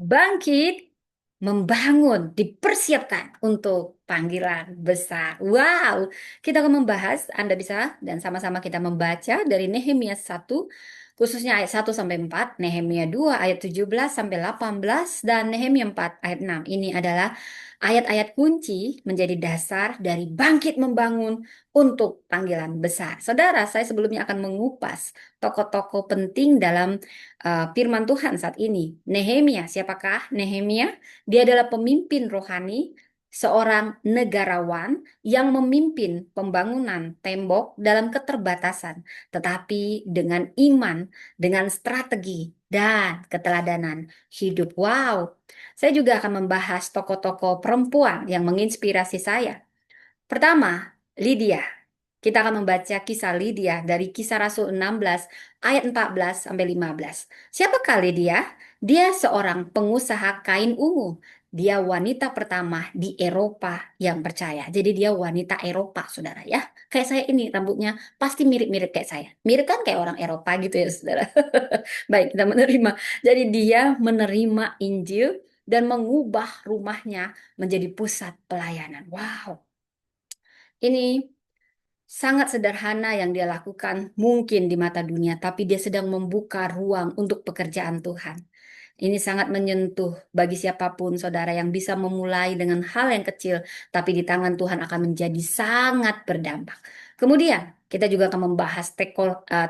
Bangkit, membangun, dipersiapkan untuk panggilan besar. Wow, kita akan membahas, Anda bisa dan sama-sama kita membaca dari Nehemia 1, khususnya ayat 1 sampai 4, Nehemia 2 ayat 17 sampai 18, dan Nehemia 4 ayat 6. Ini adalah ayat-ayat kunci menjadi dasar dari bangkit membangun untuk panggilan besar. Saudara, saya sebelumnya akan mengupas tokoh-tokoh penting dalam firman Tuhan saat ini. Nehemia, siapakah Nehemia? Dia adalah pemimpin rohani, seorang negarawan yang memimpin pembangunan tembok dalam keterbatasan, tetapi dengan iman, dengan strategi, dan keteladanan hidup. Wow, saya juga akan membahas tokoh-tokoh perempuan yang menginspirasi saya. Pertama, Lydia. Kita akan membaca kisah Lydia dari Kisah Rasul 16 ayat 14 sampai 15. Siapakah Lydia? Dia seorang pengusaha kain ungu. Dia wanita pertama di Eropa yang percaya. Jadi dia wanita Eropa, saudara ya. Kayak saya ini rambutnya pasti mirip-mirip kayak saya. Mirip kan kayak orang Eropa gitu ya, saudara. Baik, kita menerima. Jadi dia menerima Injil dan mengubah rumahnya menjadi pusat pelayanan. Wow. Ini sangat sederhana yang dia lakukan mungkin di mata dunia, tapi dia sedang membuka ruang untuk pekerjaan Tuhan. Ini sangat menyentuh bagi siapapun saudara yang bisa memulai dengan hal yang kecil, tapi di tangan Tuhan akan menjadi sangat berdampak. Kemudian kita juga akan membahas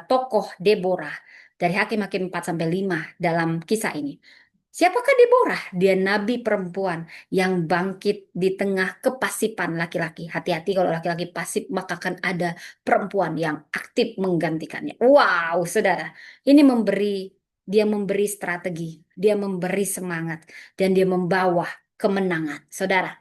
tokoh Deborah dari Hakim-Hakim 4 sampai 5 dalam kisah ini. Siapakah Deborah? Dia nabi perempuan yang bangkit di tengah kepasipan laki-laki. Hati-hati kalau laki-laki pasif, maka akan ada perempuan yang aktif menggantikannya. Wow, saudara. Ini dia memberi strategi, dia memberi semangat, dan dia membawa kemenangan. Saudara,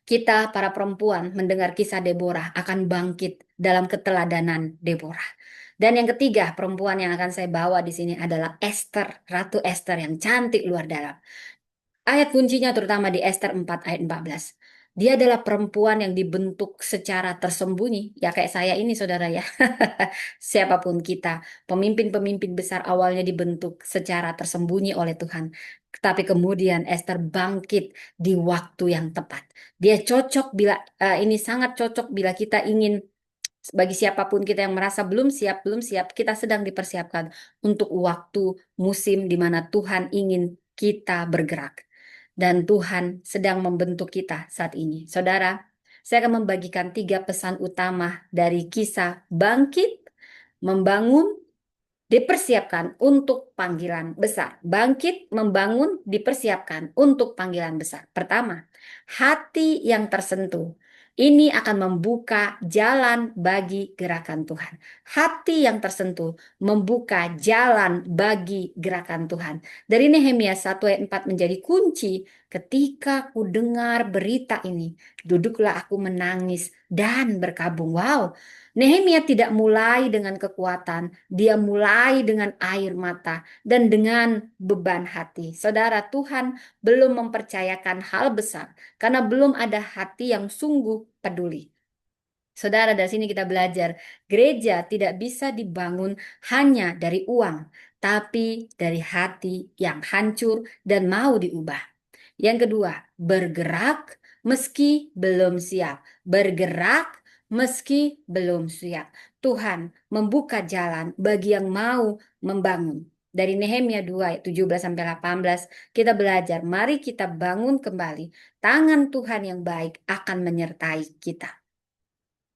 kita para perempuan mendengar kisah Deborah akan bangkit dalam keteladanan Deborah. Dan yang ketiga, perempuan yang akan saya bawa di sini adalah Esther, Ratu Esther yang cantik luar dalam. Ayat kuncinya terutama di Esther 4 ayat 14. Dia adalah perempuan yang dibentuk secara tersembunyi. Ya kayak saya ini saudara ya. Siapapun kita, pemimpin-pemimpin besar awalnya dibentuk secara tersembunyi oleh Tuhan. Tapi kemudian Esther bangkit di waktu yang tepat. Dia cocok bila ini sangat cocok bila kita ingin bagi siapapun kita yang merasa belum siap, kita sedang dipersiapkan untuk waktu musim di mana Tuhan ingin kita bergerak. Dan Tuhan sedang membentuk kita saat ini. Saudara, saya akan membagikan 3 pesan utama dari kisah bangkit, membangun, dipersiapkan untuk panggilan besar. Bangkit, membangun, dipersiapkan untuk panggilan besar. Pertama, hati yang tersentuh. Ini akan membuka jalan bagi gerakan Tuhan. Hati yang tersentuh membuka jalan bagi gerakan Tuhan. Dari Nehemia 1 ayat 4 menjadi kunci. Ketika ku dengar berita ini, duduklah aku menangis dan berkabung. Wow, Nehemia tidak mulai dengan kekuatan, dia mulai dengan air mata dan dengan beban hati. Saudara, Tuhan belum mempercayakan hal besar karena belum ada hati yang sungguh peduli. Saudara, dari sini kita belajar, gereja tidak bisa dibangun hanya dari uang, tapi dari hati yang hancur dan mau diubah. Yang kedua, bergerak meski belum siap. Bergerak meski belum siap. Tuhan membuka jalan bagi yang mau membangun. Dari Nehemia 2 ayat 17 sampai 18 kita belajar, mari kita bangun kembali. Tangan Tuhan yang baik akan menyertai kita.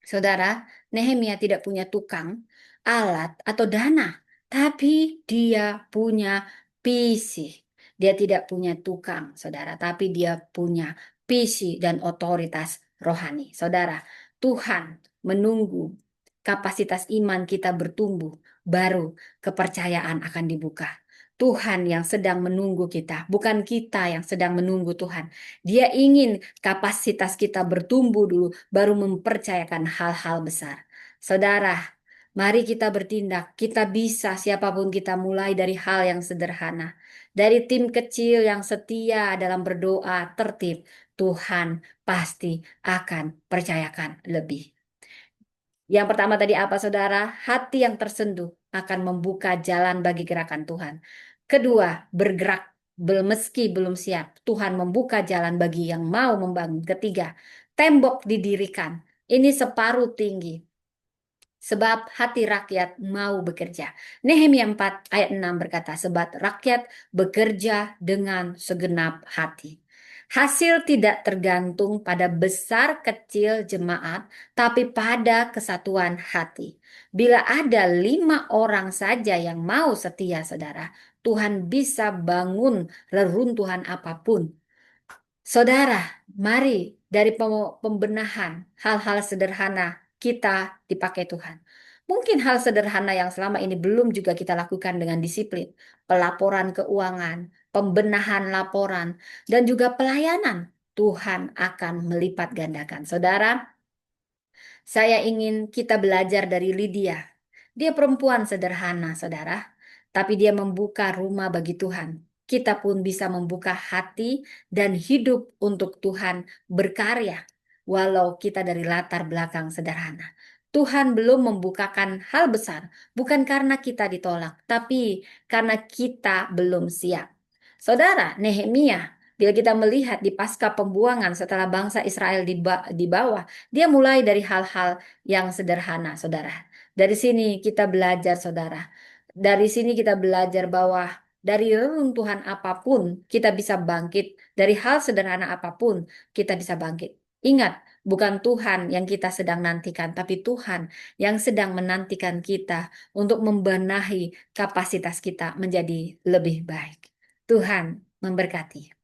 Saudara, Nehemia tidak punya tukang, alat, atau dana, tapi dia punya visi. Dia tidak punya tukang, saudara, tapi dia punya visi dan otoritas rohani. Saudara, Tuhan menunggu kapasitas iman kita bertumbuh, baru kepercayaan akan dibuka. Tuhan yang sedang menunggu kita, bukan kita yang sedang menunggu Tuhan. Dia ingin kapasitas kita bertumbuh dulu, baru mempercayakan hal-hal besar. Saudara, mari kita bertindak. Kita bisa, siapapun kita, mulai dari hal yang sederhana. Dari tim kecil yang setia dalam berdoa tertib, Tuhan pasti akan percayakan lebih. Yang pertama tadi apa, saudara? Hati yang tersentuh akan membuka jalan bagi gerakan Tuhan. Kedua, bergerak. Meski belum siap, Tuhan membuka jalan bagi yang mau membangun. Ketiga, tembok didirikan. Ini separuh tinggi. Sebab hati rakyat mau bekerja. Nehemia 4 ayat 6 berkata, sebab rakyat bekerja dengan segenap hati. Hasil tidak tergantung pada besar kecil jemaat, tapi pada kesatuan hati. Bila ada 5 orang saja yang mau setia, saudara, Tuhan bisa bangun reruntuhan apapun. Saudara, mari dari pembenahan hal-hal sederhana kita dipakai Tuhan. Mungkin hal sederhana yang selama ini belum juga kita lakukan dengan disiplin. Pelaporan keuangan, pembenahan laporan, dan juga pelayanan. Tuhan akan melipat gandakan. Saudara, saya ingin kita belajar dari Lydia. Dia perempuan sederhana, saudara, tapi dia membuka rumah bagi Tuhan. Kita pun bisa membuka hati dan hidup untuk Tuhan berkarya, walau kita dari latar belakang sederhana. Tuhan belum membukakan hal besar, bukan karena kita ditolak, tapi karena kita belum siap. Saudara, Nehemia, bila kita melihat di pasca pembuangan setelah bangsa Israel dibawa, dia mulai dari hal-hal yang sederhana, saudara. Dari sini kita belajar, saudara. Dari sini kita belajar bahwa dari reruntuhan apapun kita bisa bangkit. Dari hal sederhana apapun kita bisa bangkit. Ingat, bukan Tuhan yang kita sedang nantikan, tapi Tuhan yang sedang menantikan kita untuk membenahi kapasitas kita menjadi lebih baik. Tuhan memberkati.